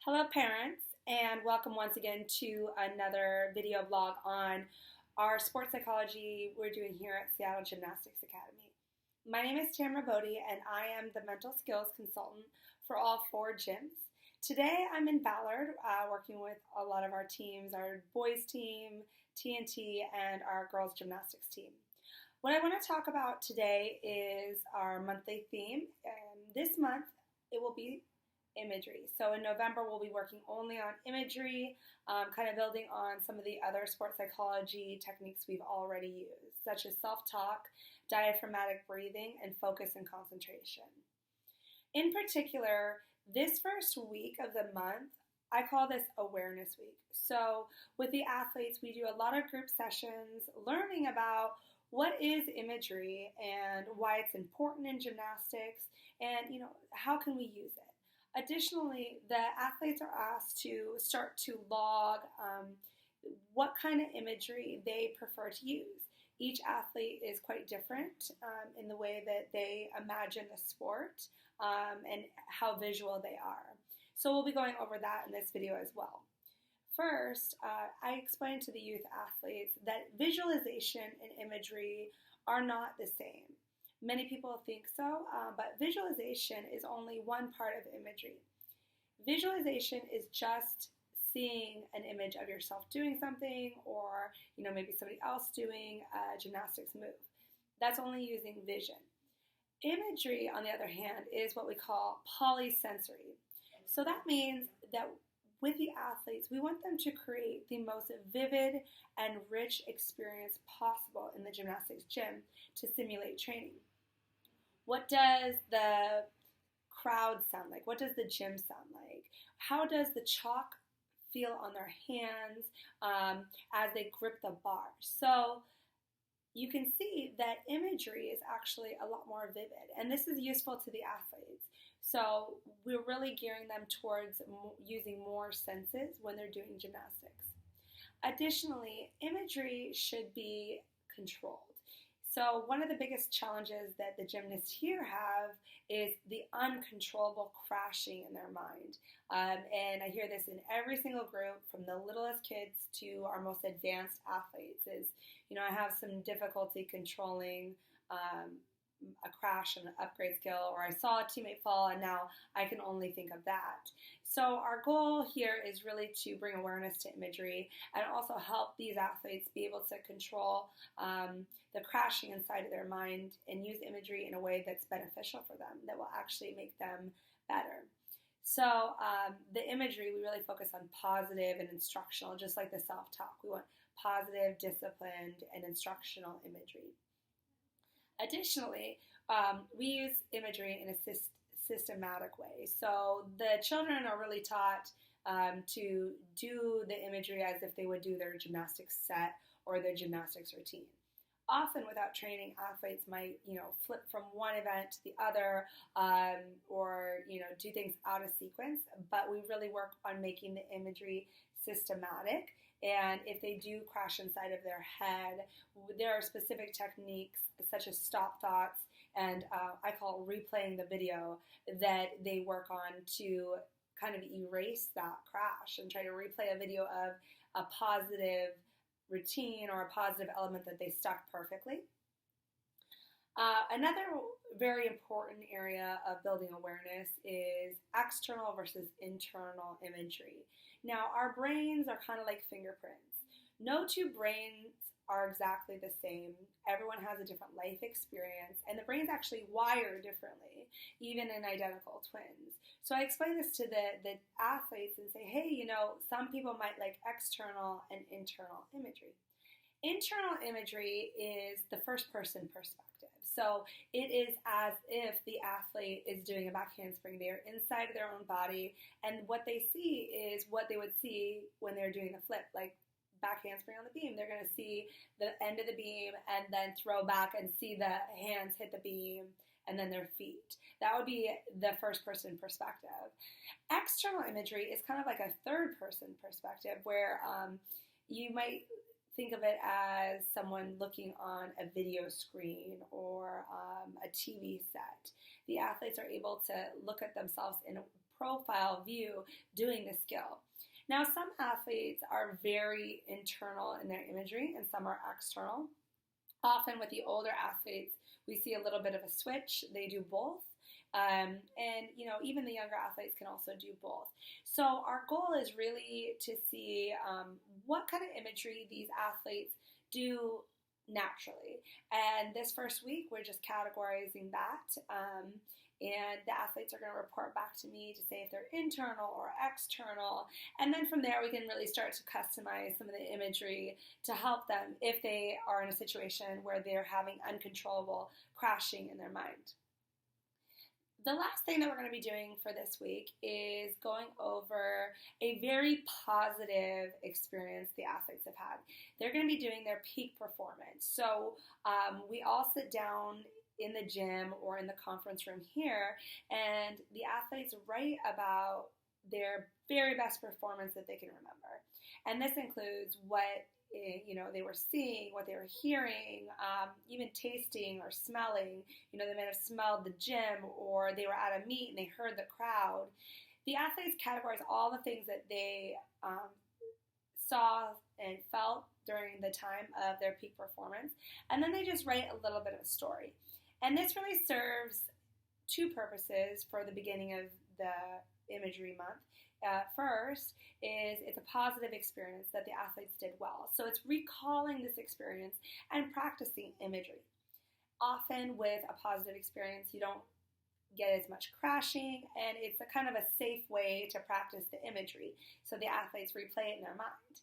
Hello parents, and welcome once again to another video blog on our sports psychology we're doing here at Seattle Gymnastics Academy. My name is Tamara Bodie and I am the mental skills consultant for all four gyms. Today I'm in Ballard working with a lot of our teams, our boys team, TNT, and our girls gymnastics team. What I want to talk about today is our monthly theme. This month it will be imagery. So in November, we'll be working only on imagery, kind of building on some of the other sports psychology techniques we've already used, such as self-talk, diaphragmatic breathing, and focus and concentration. In particular, this first week of the month, I call this Awareness Week. So with the athletes, we do a lot of group sessions learning about what is imagery and why it's important in gymnastics and, how can we use it. Additionally, the athletes are asked to start to log what kind of imagery they prefer to use. Each athlete is quite different in the way that they imagine the sport and how visual they are. So we'll be going over that in this video as well. First, I explained to the youth athletes that visualization and imagery are not the same. Many people think so, but visualization is only one part of imagery. Visualization is just seeing an image of yourself doing something or, maybe somebody else doing a gymnastics move. That's only using vision. Imagery, on the other hand, is what we call polysensory. So that means that with the athletes, we want them to create the most vivid and rich experience possible in the gymnastics gym to simulate training. What does the crowd sound like? What does the gym sound like? How does the chalk feel on their hands as they grip the bar? So you can see that imagery is actually a lot more vivid, and this is useful to the athletes. So we're really gearing them towards using more senses when they're doing gymnastics. Additionally, imagery should be controlled. So one of the biggest challenges that the gymnasts here have is the uncontrollable crashing in their mind. And I hear this in every single group, from the littlest kids to our most advanced athletes, is, I have some difficulty controlling a crash on an upgrade skill, or I saw a teammate fall and now I can only think of that. So our goal here is really to bring awareness to imagery and also help these athletes be able to control the crashing inside of their mind and use imagery in a way that's beneficial for them, that will actually make them better. So the imagery, we really focus on positive and instructional, just like the self-talk. We want positive, disciplined, and instructional imagery. Additionally, we use imagery in a systematic way. So the children are really taught to do the imagery as if they would do their gymnastics set or their gymnastics routine. Often without training, athletes might, flip from one event to the other or, do things out of sequence, but we really work on making the imagery systematic. And if they do crash inside of their head, there are specific techniques such as stop thoughts and I call replaying the video that they work on to kind of erase that crash and try to replay a video of a positive routine or a positive element that they stuck perfectly. Another very important area of building awareness is external versus internal imagery. Now, our brains are kind of like fingerprints. No two brains are exactly the same. Everyone has a different life experience, and the brains actually wire differently, even in identical twins. So I explain this to the athletes and say, hey, some people might like external and internal imagery. Internal imagery is the first person perspective. So it is as if the athlete is doing a back handspring. They are inside of their own body, and what they see is what they would see when they're doing the flip, like back handspring on the beam. They're going to see the end of the beam and then throw back and see the hands hit the beam and then their feet. That would be the first person perspective. External imagery is kind of like a third person perspective where you might think of it as someone looking on a video screen or a TV set. The athletes are able to look at themselves in a profile view doing the skill. Now, some athletes are very internal in their imagery and some are external. Often with the older athletes, we see a little bit of a switch. They do both. And, even the younger athletes can also do both. So our goal is really to see what kind of imagery these athletes do naturally. And this first week, we're just categorizing that. And the athletes are going to report back to me to say if they're internal or external. And then from there, we can really start to customize some of the imagery to help them if they are in a situation where they're having uncontrollable crashing in their mind. The last thing that we're going to be doing for this week is going over a very positive experience the athletes have had. They're going to be doing their peak performance. So we all sit down in the gym or in the conference room here, and the athletes write about their very best performance that they can remember. And this includes what they were seeing, what they were hearing, even tasting or smelling. They might have smelled the gym, or they were at a meet and they heard the crowd. The athletes categorize all the things that they saw and felt during the time of their peak performance, and then they just write a little bit of a story. And this really serves two purposes for the beginning of the imagery month. First is it's a positive experience that the athletes did well. So it's recalling this experience and practicing imagery. Often with a positive experience, you don't get as much crashing, and it's a kind of a safe way to practice the imagery. So the athletes replay it in their mind.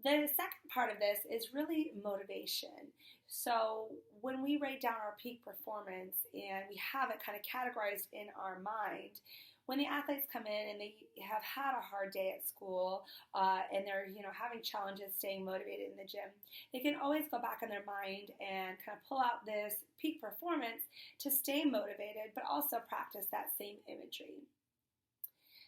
The second part of this is really motivation. So when we write down our peak performance and we have it kind of categorized in our mind, when the athletes come in and they have had a hard day at school and they're having challenges staying motivated in the gym, they can always go back in their mind and kind of pull out this peak performance to stay motivated, but also practice that same imagery.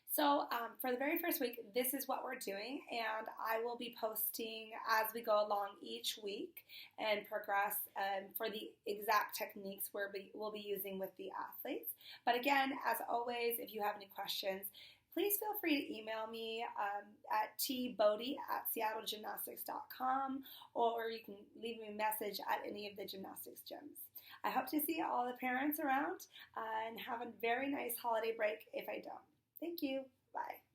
So for the very first week, this is what we're doing, and I will be posting as we go along each week and progress for the exact techniques we'll be using with the athletes. But again, as always, if you have any questions, please feel free to email me at tbodie@seattlegymnastics.com, or you can leave me a message at any of the gymnastics gyms. I hope to see all the parents around and have a very nice holiday break if I don't. Thank you. Bye.